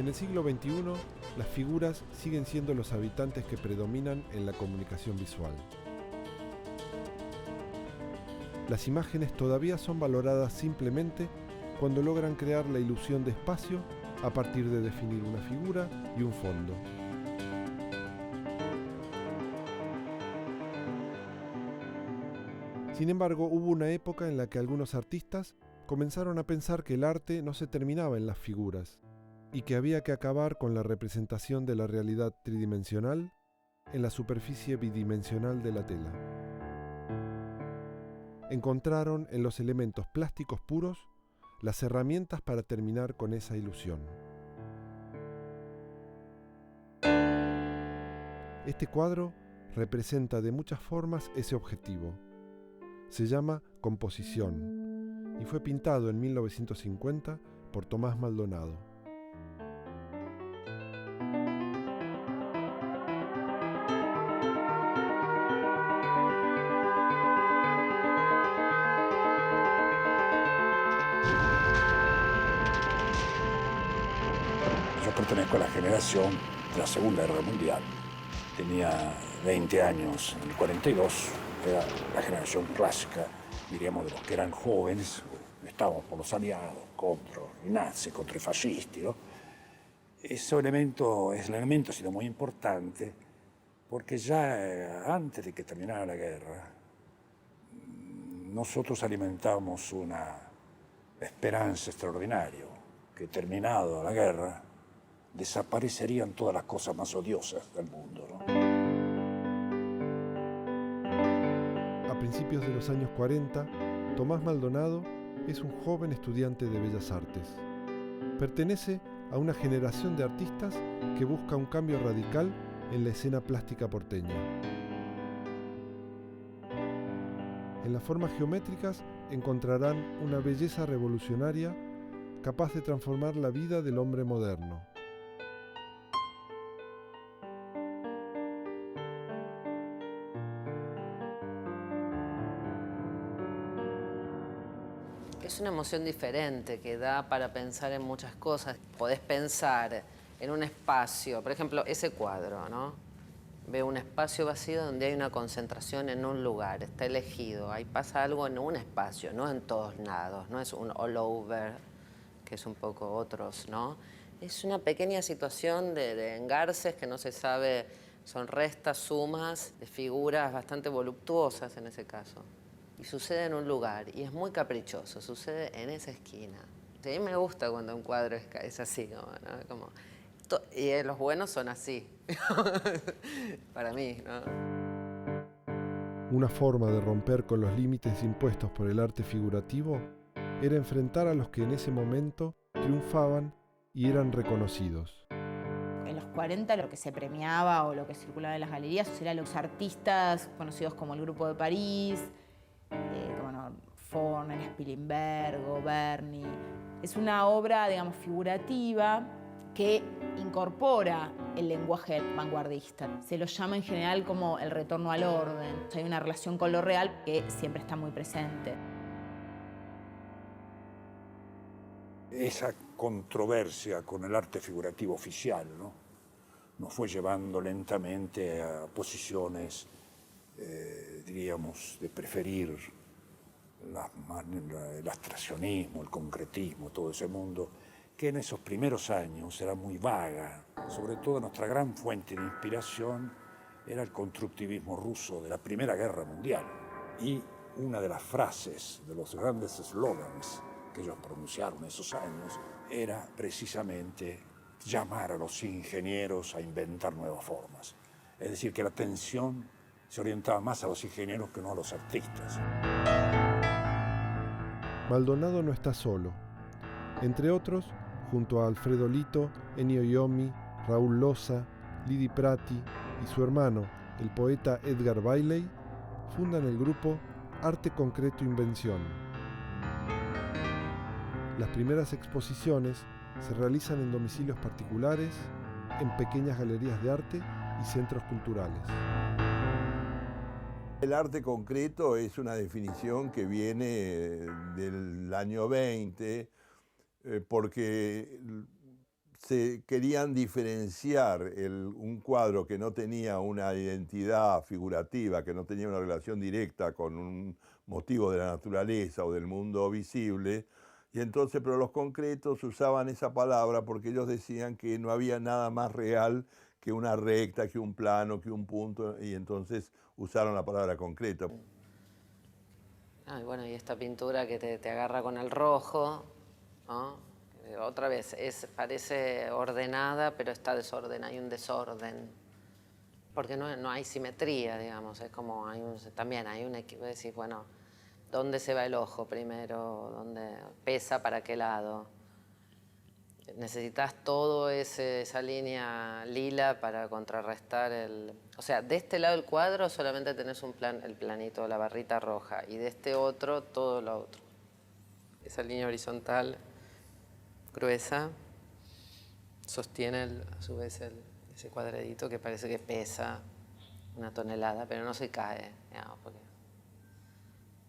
En el siglo XXI, las figuras siguen siendo los habitantes que predominan en la comunicación visual. Las imágenes todavía son valoradas simplemente cuando logran crear la ilusión de espacio a partir de definir una figura y un fondo. Sin embargo, hubo una época en la que algunos artistas comenzaron a pensar que el arte no se terminaba en las figuras y que había que acabar con la representación de la realidad tridimensional en la superficie bidimensional de la tela. Encontraron en los elementos plásticos puros las herramientas para terminar con esa ilusión. Este cuadro representa de muchas formas ese objetivo. Se llama Composición y fue pintado en 1950 por Tomás Maldonado. Yo pertenezco a la generación de la Segunda Guerra Mundial. Tenía 20 años en el 42, era la generación clásica, diríamos, de los que eran jóvenes. Estábamos por los aliados, contra i nazi, contra i fascisti, ¿no? Ese elemento ha sido muy importante porque ya antes de que terminara la guerra, nosotros alimentamos una esperanza extraordinaria, que terminado la guerra, desaparecerían todas las cosas más odiosas del mundo, ¿no? A principios de los años 40, Tomás Maldonado es un joven estudiante de Bellas Artes. Pertenece a una generación de artistas que busca un cambio radical en la escena plástica porteña. En las formas geométricas encontrarán una belleza revolucionaria capaz de transformar la vida del hombre moderno. Es una emoción diferente que da para pensar en muchas cosas. Podés pensar en un espacio, por ejemplo, ese cuadro, ¿no? Veo un espacio vacío donde hay una concentración en un lugar, está elegido, ahí pasa algo en un espacio, no en todos lados, no es un all over, que es un poco otros, ¿no? Es una pequeña situación de engarces que no se sabe, son restas, sumas de figuras bastante voluptuosas en ese caso. Y sucede en un lugar, y es muy caprichoso, sucede en esa esquina. A mí me gusta cuando un cuadro es así, ¿no? Y los buenos son así, para mí, ¿no? Una forma de romper con los límites impuestos por el arte figurativo era enfrentar a los que en ese momento triunfaban y eran reconocidos. En los 40 lo que se premiaba o lo que circulaba en las galerías eran los artistas conocidos como el Grupo de París, Forner, Spilimbergo, Berni. Es una obra, digamos, figurativa que incorpora el lenguaje vanguardista. Se lo llama en general como el retorno al orden. Hay una relación con lo real que siempre está muy presente. Esa controversia con el arte figurativo oficial, ¿no?, nos fue llevando lentamente a posiciones, diríamos, de preferir el abstraccionismo, el concretismo, todo ese mundo, que en esos primeros años era muy vaga. Sobre todo nuestra gran fuente de inspiración era el constructivismo ruso de la Primera Guerra Mundial. Y una de las frases, de los grandes slogans que ellos pronunciaron en esos años, era precisamente llamar a los ingenieros a inventar nuevas formas. Es decir, que la atención se orientaba más a los ingenieros que no a los artistas. Maldonado no está solo. Entre otros, junto a Alfredo Lito, Ennio Iommi, Raúl Loza, Lidi Prati y su hermano, el poeta Edgar Bailey, fundan el grupo Arte Concreto Invención. Las primeras exposiciones se realizan en domicilios particulares, en pequeñas galerías de arte y centros culturales. El arte concreto es una definición que viene del año 20, porque se querían diferenciar un cuadro que no tenía una identidad figurativa, que no tenía una relación directa con un motivo de la naturaleza o del mundo visible, y entonces, pero los concretos usaban esa palabra porque ellos decían que no había nada más real que una recta, que un plano, que un punto, y entonces usaron la palabra concreto. Ah, y bueno, y esta pintura que te agarra con el rojo, ¿no? Otra vez, parece ordenada, pero está desordenada, hay un desorden. Porque no hay simetría, digamos, es como, también hay un equipo, decís, bueno, ¿dónde se va el ojo primero? ¿Dónde pesa para qué lado? Necesitas todo esa línea lila para contrarrestar o sea, de este lado del cuadro solamente tenés el planito, la barrita roja, y de este otro, todo lo otro. Esa línea horizontal gruesa sostiene a su vez ese cuadradito que parece que pesa 1 tonelada, pero no se cae, digamos, porque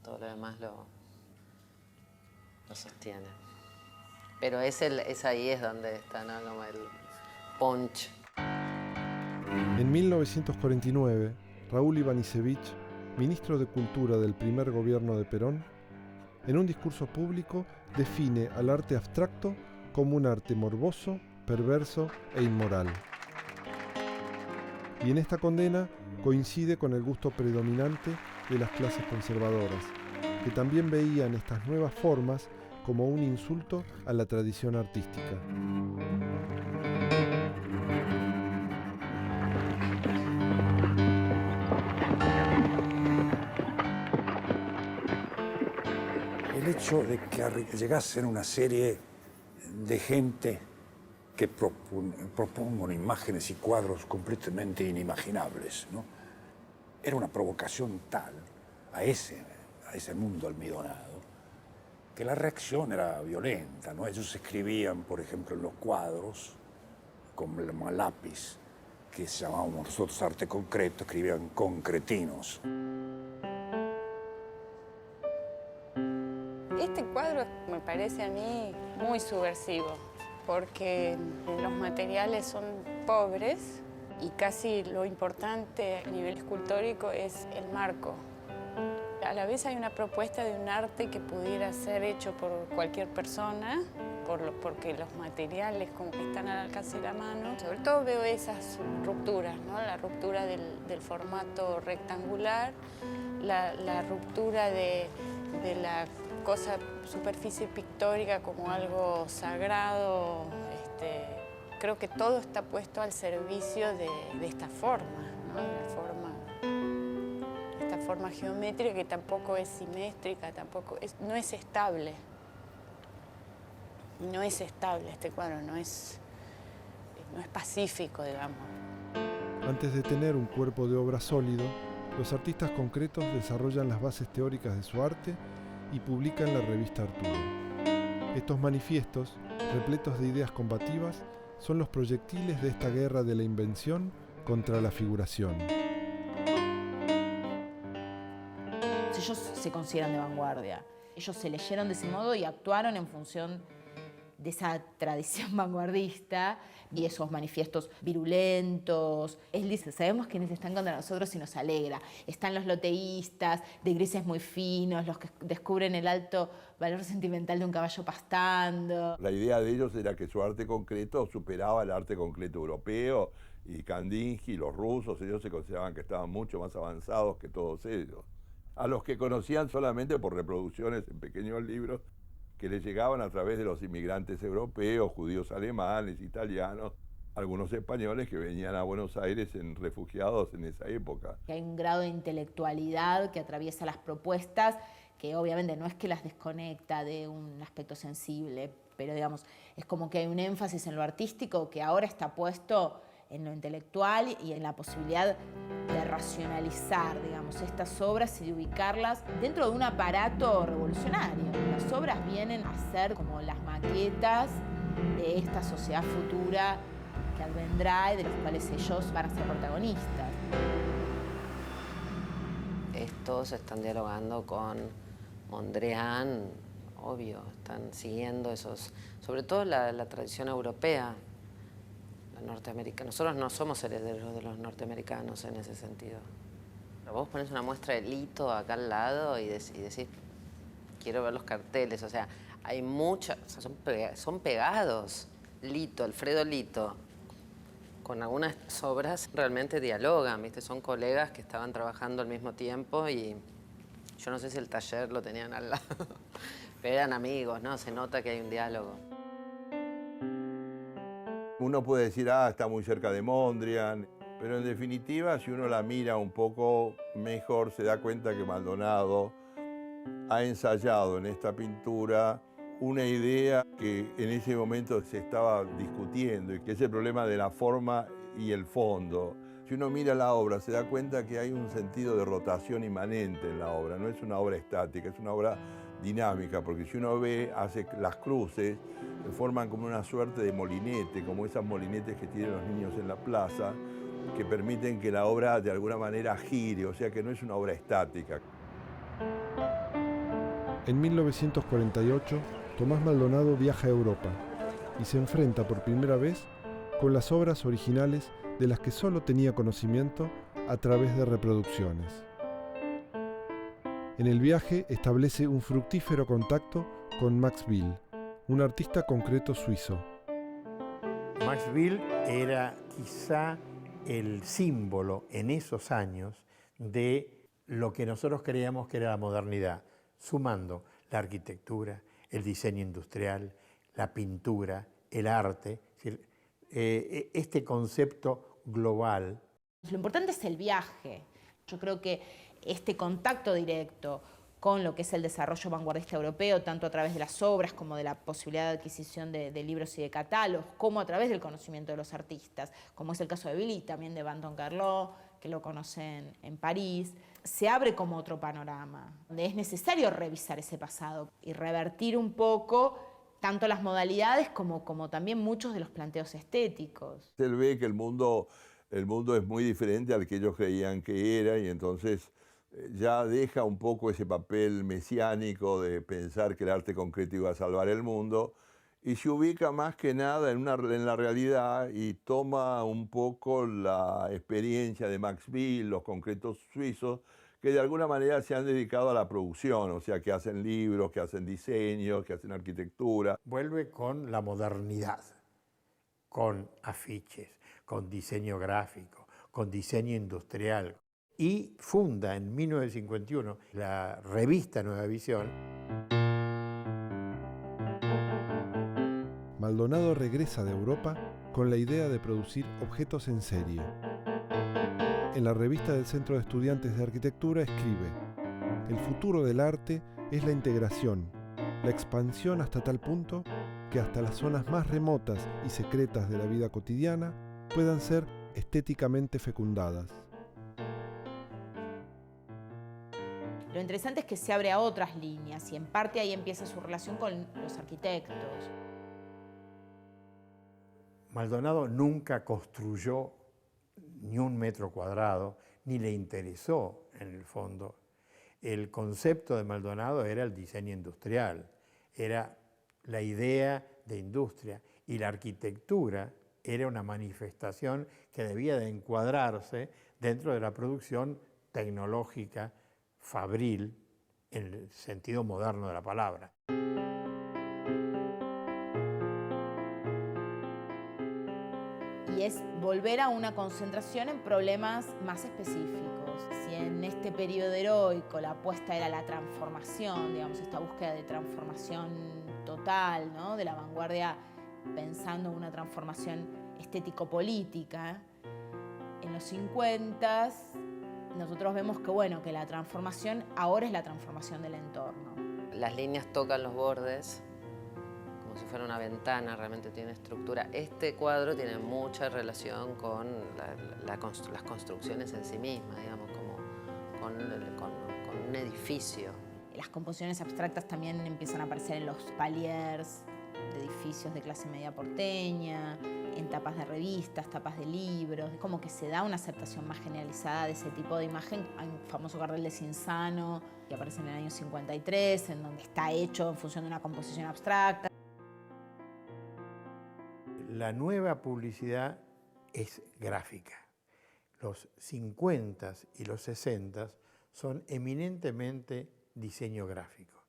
todo lo demás lo sostiene. Pero ahí es donde está, ¿no? Como el punch. En 1949, Raúl Ivanišević, ministro de Cultura del primer gobierno de Perón, en un discurso público define al arte abstracto como un arte morboso, perverso e inmoral. Y en esta condena coincide con el gusto predominante de las clases conservadoras, que también veían estas nuevas formas como un insulto a la tradición artística. El hecho de que llegasen una serie de gente que propongan imágenes y cuadros completamente inimaginables, ¿no? Era una provocación tal a ese mundo almidonado que la reacción era violenta, ¿no? Ellos escribían, por ejemplo, en los cuadros, con el lápiz, que llamábamos nosotros arte concreto, escribían concretinos. Este cuadro me parece a mí muy subversivo, porque los materiales son pobres y casi lo importante a nivel escultórico es el marco. A la vez hay una propuesta de un arte que pudiera ser hecho por cualquier persona, porque los materiales como que están al alcance de la mano. Sobre todo veo esas rupturas, ¿no? La ruptura del formato rectangular, la ruptura de la superficie pictórica como algo sagrado. Creo que todo está puesto al servicio de esta forma, ¿no? Esta forma geométrica que tampoco es simétrica, no es estable. No es estable este cuadro, no es pacífico, digamos. Antes de tener un cuerpo de obra sólido, los artistas concretos desarrollan las bases teóricas de su arte y publican la revista Arturo. Estos manifiestos, repletos de ideas combativas, son los proyectiles de esta guerra de la invención contra la figuración. Ellos se consideran de vanguardia. Ellos se leyeron de ese modo y actuaron en función de esa tradición vanguardista y esos manifiestos virulentos. Él dice, sabemos quiénes están contra nosotros y nos alegra. Están los loteístas, de grises muy finos, los que descubren el alto valor sentimental de un caballo pastando. La idea de ellos era que su arte concreto superaba el arte concreto europeo, y Kandinsky, los rusos, ellos se consideraban que estaban mucho más avanzados que todos ellos. A los que conocían solamente por reproducciones en pequeños libros que les llegaban a través de los inmigrantes europeos, judíos alemanes, italianos, algunos españoles que venían a Buenos Aires refugiados en esa época. Hay un grado de intelectualidad que atraviesa las propuestas, que obviamente no es que las desconecta de un aspecto sensible, pero digamos, es como que hay un énfasis en lo artístico que ahora está puesto en lo intelectual y en la posibilidad de racionalizar, digamos, estas obras y de ubicarlas dentro de un aparato revolucionario. Las obras vienen a ser como las maquetas de esta sociedad futura que advendrá y de los cuales ellos van a ser protagonistas. Estos están dialogando con Mondrian, obvio, están siguiendo esos, sobre todo la tradición europea, Nosotros no somos herederos de los norteamericanos en ese sentido. Pero vos pones una muestra de Lito acá al lado y decís, quiero ver los carteles. O sea, hay muchas, o sea, son pegados. Lito, Alfredo Lito, con algunas obras realmente dialogan, ¿viste? Son colegas que estaban trabajando al mismo tiempo y yo no sé si el taller lo tenían al lado, pero eran amigos, ¿no? Se nota que hay un diálogo. Uno puede decir, está muy cerca de Mondrian, pero en definitiva, si uno la mira un poco mejor, se da cuenta que Maldonado ha ensayado en esta pintura una idea que en ese momento se estaba discutiendo, y que es el problema de la forma y el fondo. Si uno mira la obra, se da cuenta que hay un sentido de rotación inmanente en la obra, no es una obra estática, es una obra dinámica, porque si uno ve, hace las cruces, forman como una suerte de molinete, como esas molinetes que tienen los niños en la plaza, que permiten que la obra de alguna manera gire, o sea que no es una obra estática. En 1948, Tomás Maldonado viaja a Europa y se enfrenta por primera vez con las obras originales de las que solo tenía conocimiento a través de reproducciones. En el viaje establece un fructífero contacto con Max Bill, un artista concreto suizo. Max Bill era quizá el símbolo en esos años de lo que nosotros creíamos que era la modernidad, sumando la arquitectura, el diseño industrial, la pintura, el arte, es decir, este concepto global. Lo importante es el viaje. Yo creo que este contacto directo con lo que es el desarrollo vanguardista europeo, tanto a través de las obras como de la posibilidad de adquisición de libros y de catálogos, como a través del conocimiento de los artistas, como es el caso de Bill y también de Banton Carlot, que lo conocen en París, se abre como otro panorama, donde es necesario revisar ese pasado y revertir un poco tanto las modalidades como también muchos de los planteos estéticos. Él ve que el mundo es muy diferente al que ellos creían que era, y entonces ya deja un poco ese papel mesiánico de pensar que el arte concreto iba a salvar el mundo, y se ubica más que nada en la realidad y toma un poco la experiencia de Max Bill, los concretos suizos, que de alguna manera se han dedicado a la producción, o sea, que hacen libros, que hacen diseños, que hacen arquitectura. Vuelve con la modernidad, con afiches, con diseño gráfico, con diseño industrial, y funda en 1951 la revista Nueva Visión. Maldonado regresa de Europa con la idea de producir objetos en serie. En la revista del Centro de Estudiantes de Arquitectura escribe: el futuro del arte es la integración, la expansión hasta tal punto que hasta las zonas más remotas y secretas de la vida cotidiana puedan ser estéticamente fecundadas. Lo interesante es que se abre a otras líneas y en parte ahí empieza su relación con los arquitectos. Maldonado nunca construyó ni un metro cuadrado, ni le interesó en el fondo. El concepto de Maldonado era el diseño industrial, era la idea de industria, y la arquitectura era una manifestación que debía de encuadrarse dentro de la producción tecnológica, fabril, en el sentido moderno de la palabra. Y es volver a una concentración en problemas más específicos. Si en este periodo heroico la apuesta era la transformación, digamos, esta búsqueda de transformación total, ¿no?, de la vanguardia pensando en una transformación estético-política, en los 50 nosotros vemos que, bueno, que la transformación ahora es la transformación del entorno. Las líneas tocan los bordes, como si fuera una ventana, realmente tiene estructura. Este cuadro tiene mucha relación con las construcciones en sí mismas, digamos, como con un edificio. Las composiciones abstractas también empiezan a aparecer en los paliers de edificios de clase media porteña, en tapas de revistas, tapas de libros. Es como que se da una aceptación más generalizada de ese tipo de imagen. Hay un famoso cartel de Cinzano que aparece en el año 53, en donde está hecho en función de una composición abstracta. La nueva publicidad es gráfica. Los 50s y los 60s son eminentemente diseño gráfico.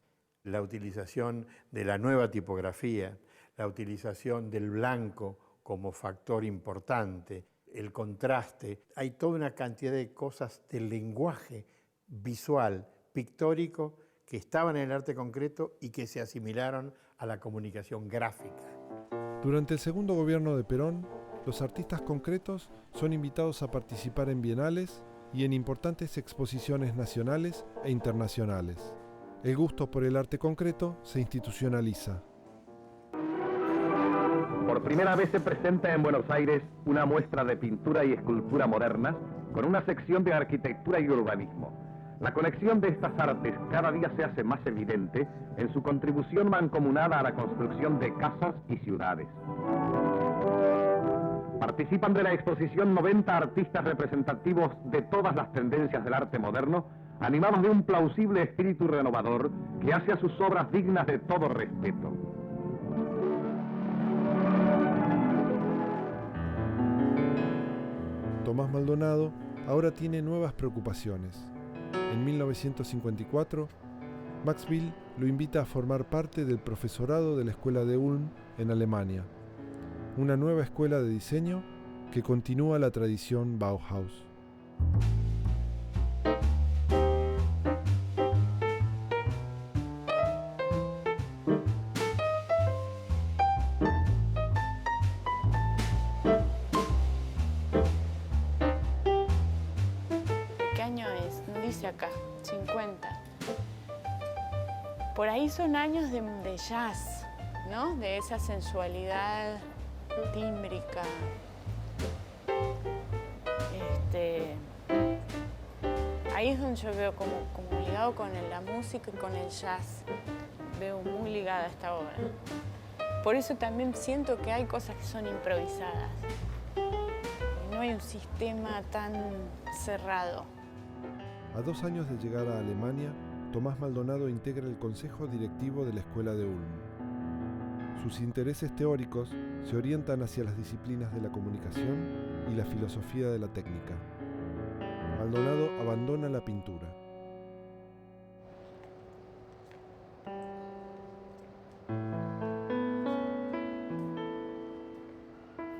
La utilización de la nueva tipografía, la utilización del blanco como factor importante, el contraste. Hay toda una cantidad de cosas del lenguaje visual, pictórico, que estaban en el arte concreto y que se asimilaron a la comunicación gráfica. Durante el segundo gobierno de Perón, los artistas concretos son invitados a participar en bienales y en importantes exposiciones nacionales e internacionales. El gusto por el arte concreto se institucionaliza. Por primera vez se presenta en Buenos Aires una muestra de pintura y escultura modernas con una sección de arquitectura y urbanismo. La conexión de estas artes cada día se hace más evidente en su contribución mancomunada a la construcción de casas y ciudades. Participan de la exposición 90 artistas representativos de todas las tendencias del arte moderno, animados de un plausible espíritu renovador que hace a sus obras dignas de todo respeto. Tomás Maldonado ahora tiene nuevas preocupaciones. En 1954, Max Bill lo invita a formar parte del profesorado de la Escuela de Ulm en Alemania, una nueva escuela de diseño que continúa la tradición Bauhaus. ¿Qué año es? No dice acá, 50. Por ahí son años de jazz, ¿no? De esa sensualidad tímbrica. Ahí es donde yo veo como ligado con la música y con el jazz. Veo muy ligada a esta obra. Por eso también siento que hay cosas que son improvisadas. Y no hay un sistema tan cerrado. A 2 años de llegar a Alemania, Tomás Maldonado integra el consejo directivo de la Escuela de Ulm. Sus intereses teóricos se orientan hacia las disciplinas de la comunicación y la filosofía de la técnica. Maldonado abandona la pintura.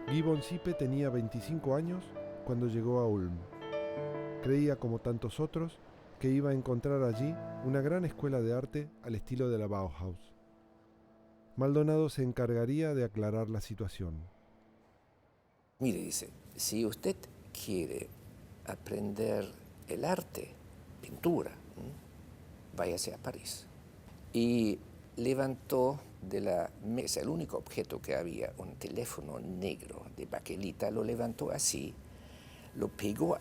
Gibbon Sipe tenía 25 años cuando llegó a Ulm. Creía, como tantos otros, que iba a encontrar allí una gran escuela de arte al estilo de la Bauhaus. Maldonado se encargaría de aclarar la situación. Mire, dice, si usted quiere aprender el arte, pintura, váyase a París. Y levantó de la mesa, el único objeto que había, un teléfono negro de baquelita, lo levantó así, lo pegó,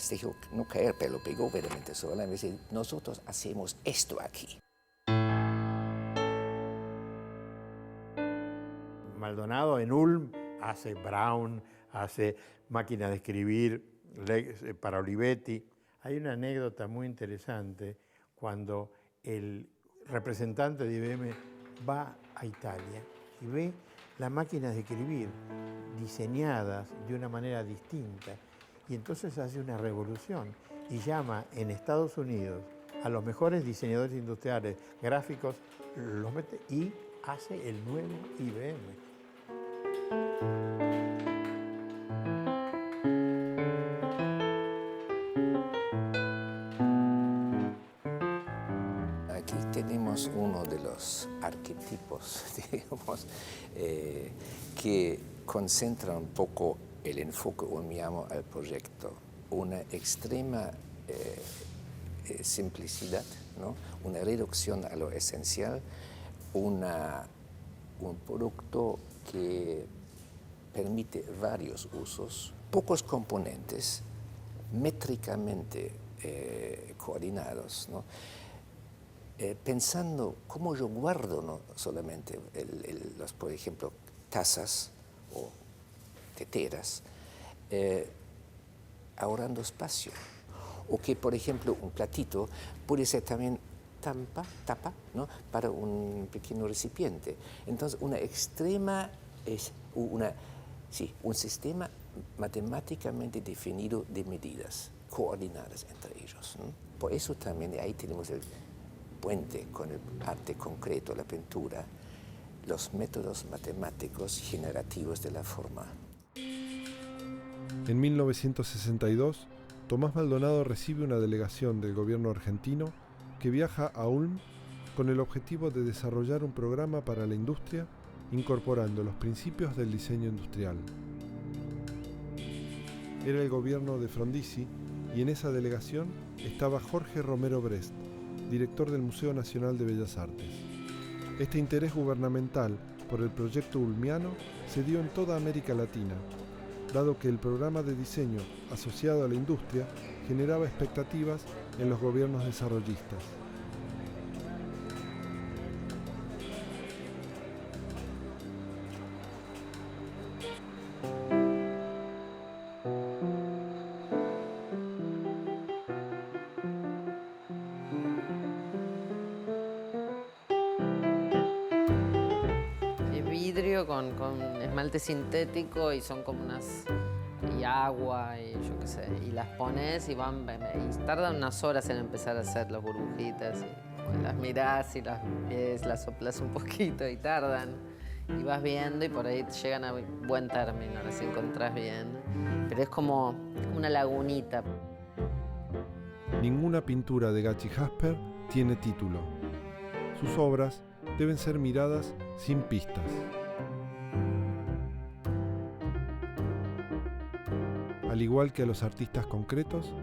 dejó no caer, pero lo pegó verdaderamente sola, y dice, nosotros hacemos esto aquí. Maldonado en Ulm hace Brown, hace máquina de escribir para Olivetti. Hay una anécdota muy interesante cuando el representante de IBM va a Italia y ve las máquinas de escribir diseñadas de una manera distinta y entonces hace una revolución y llama en Estados Unidos a los mejores diseñadores industriales gráficos, los mete y hace el nuevo IBM. Aquí tenemos uno de los arquetipos, digamos, que concentra un poco el enfoque ulmiano al proyecto. Una extrema simplicidad, ¿no? Una reducción a lo esencial, un producto que permite varios usos, pocos componentes, métricamente coordinados, ¿no? Pensando cómo yo guardo no solamente los, por ejemplo, tazas o teteras, ahorrando espacio. O que, por ejemplo, un platito puede ser también tapa, ¿no? Para un pequeño recipiente. Entonces, un sistema matemáticamente definido de medidas coordinadas entre ellos, ¿no? Por eso también ahí tenemos el puente con el arte concreto, la pintura, los métodos matemáticos generativos de la forma. En 1962, Tomás Maldonado recibe una delegación del gobierno argentino que viaja a Ulm con el objetivo de desarrollar un programa para la industria incorporando los principios del diseño industrial. Era el gobierno de Frondizi y en esa delegación estaba Jorge Romero Brest, director del Museo Nacional de Bellas Artes. Este interés gubernamental por el proyecto ulmiano se dio en toda América Latina, dado que el programa de diseño asociado a la industria generaba expectativas en los gobiernos desarrollistas. Es vidrio con esmalte sintético y son como unas... y agua y yo qué sé, y las pones y tardan unas horas en empezar a hacer las burbujitas y las mirás y las soplas un poquito y tardan y vas viendo y por ahí llegan a buen término, las encontrás bien, pero es como una lagunita. Ninguna pintura de Gachi Jasper tiene título. Sus obras deben ser miradas sin pistas. Al igual que a los artistas concretos,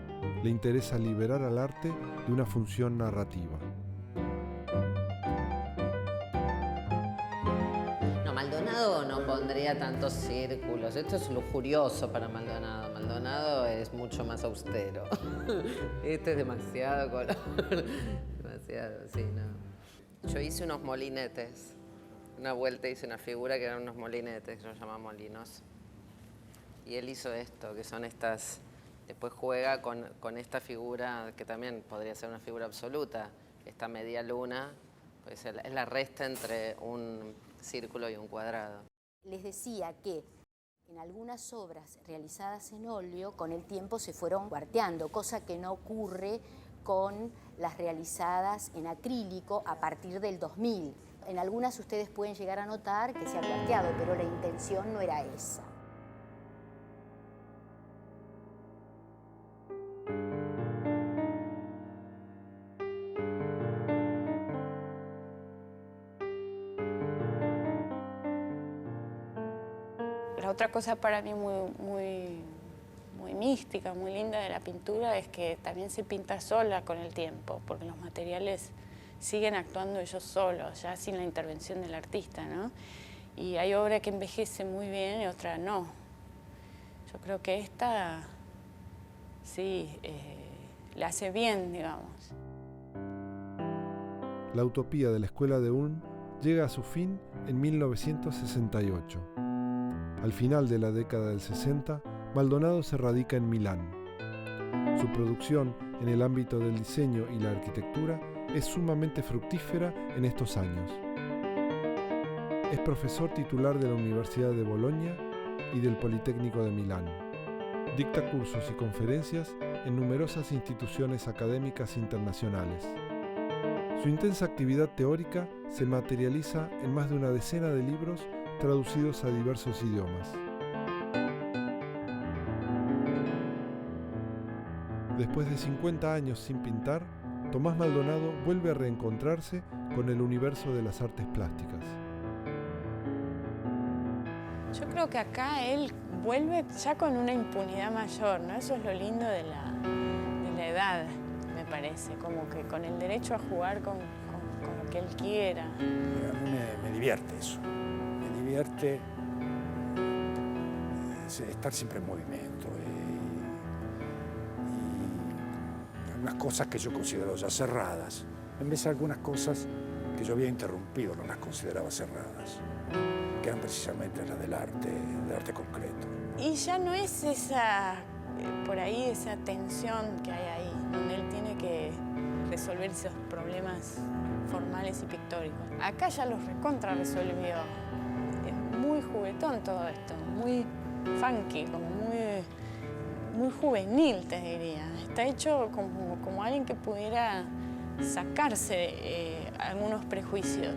le interesa liberar al arte de una función narrativa. No, Maldonado no pondría tantos círculos. Esto es lujurioso para Maldonado. Maldonado es mucho más austero. Este es demasiado color. Demasiado, sí, no. Yo hice unos molinetes. Una vuelta hice una figura que eran unos molinetes, que yo llamaba molinos. Y él hizo esto, que son estas... Después juega con esta figura, que también podría ser una figura absoluta. Esta media luna, pues es la resta entre un círculo y un cuadrado. Les decía que en algunas obras realizadas en óleo, con el tiempo se fueron cuarteando, cosa que no ocurre con las realizadas en acrílico a partir del 2000. En algunas ustedes pueden llegar a notar que se ha cuarteado, pero la intención no era esa. La otra cosa para mí muy mística, muy linda de la pintura es que también se pinta sola con el tiempo, porque los materiales siguen actuando ellos solos, ya sin la intervención del artista, ¿no? Y hay obra que envejece muy bien y otra no. Yo creo que esta sí la hace bien, digamos. La utopía de la Escuela de Ulm llega a su fin en 1968. Al final de la década del 60, Maldonado se radica en Milán. Su producción en el ámbito del diseño y la arquitectura es sumamente fructífera en estos años. Es profesor titular de la Universidad de Bolonia y del Politécnico de Milán. Dicta cursos y conferencias en numerosas instituciones académicas internacionales. Su intensa actividad teórica se materializa en más de una decena de libros traducidos a diversos idiomas. Después de 50 años sin pintar, Tomás Maldonado vuelve a reencontrarse con el universo de las artes plásticas. Yo creo que acá él vuelve ya con una impunidad mayor, ¿no? Eso es lo lindo de la edad, me parece, como que con el derecho a jugar con lo que él quiera. A mí me divierte eso. Me divierte estar siempre en movimiento y algunas cosas que yo considero ya cerradas, en vez de algunas cosas que yo había interrumpido, no las consideraba cerradas, que eran precisamente las del arte concreto. Y ya no es por ahí esa tensión que hay ahí, donde él tiene que resolver esos problemas formales y pictóricos. Acá ya los recontra resolvió. Es muy juguetón todo esto, muy funky, como muy muy juvenil, te diría. Está hecho como alguien que pudiera sacarse algunos prejuicios.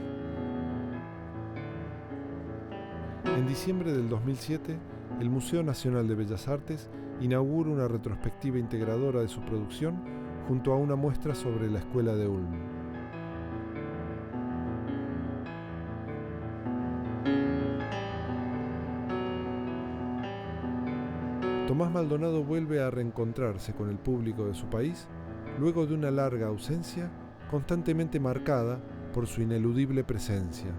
En diciembre del 2007, el Museo Nacional de Bellas Artes inaugura una retrospectiva integradora de su producción junto a una muestra sobre la Escuela de Ulm. Tomás Maldonado vuelve a reencontrarse con el público de su país luego de una larga ausencia constantemente marcada por su ineludible presencia.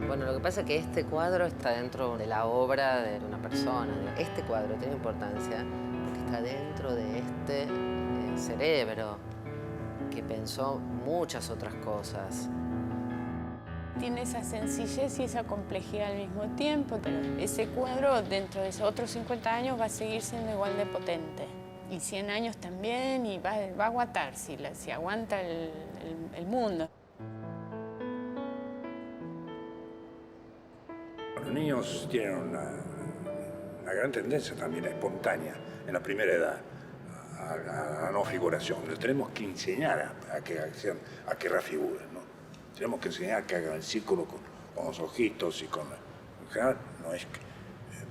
Bueno, lo que pasa es que este cuadro está dentro de la obra de una persona. Este cuadro tiene importancia porque está dentro de este cerebro que pensó muchas otras cosas. Tiene esa sencillez y esa complejidad al mismo tiempo, pero ese cuadro dentro de esos otros 50 años va a seguir siendo igual de potente. Y 100 años también, y va a aguantar si aguanta el mundo. Los niños tienen una gran tendencia también espontánea en la primera edad a la no figuración. Les tenemos que enseñar a que refiguren, ¿no? Tenemos que enseñar que hagan el círculo con los ojitos y con... En general, no es que...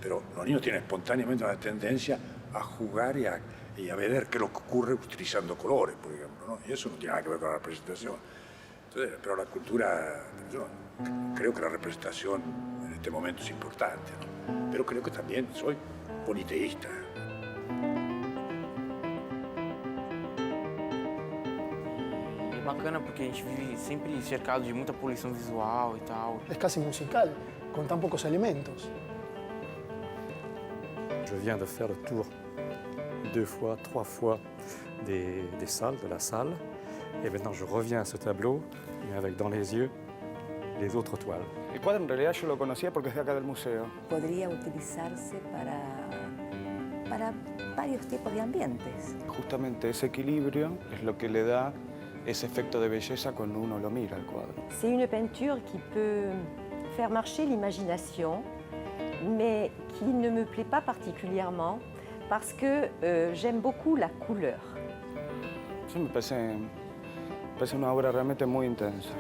Pero los niños tienen espontáneamente una tendencia a jugar y a ver qué es lo que ocurre utilizando colores, por ejemplo, ¿no? Y eso no tiene nada que ver con la representación. Entonces, pero la cultura... Yo creo que la representación en este momento es importante, ¿no? Pero creo que también soy politeísta. É bacana porque a gente vive sempre cercado de muita poluição visual e tal. Es casi musical, con tan pocos elementos. Je viens de faire le tour 2 fois, 3 fois des salles, de la salle. Et maintenant, je reviens à ce tableau, mais avec dans les yeux les autres toiles. El cuadro en realidad yo lo conocía porque es de acá del museo. Podría utilizarse para varios tipos de ambientes. Justamente ese equilibrio es lo que le da ese efecto de belleza cuando uno lo mira al cuadro. C'est une peinture qui peut faire marcher l'imagination, mais qui ne me plaît pas particulièrement parce que j'aime beaucoup la couleur. Eso me parece una obra realmente muy intensa.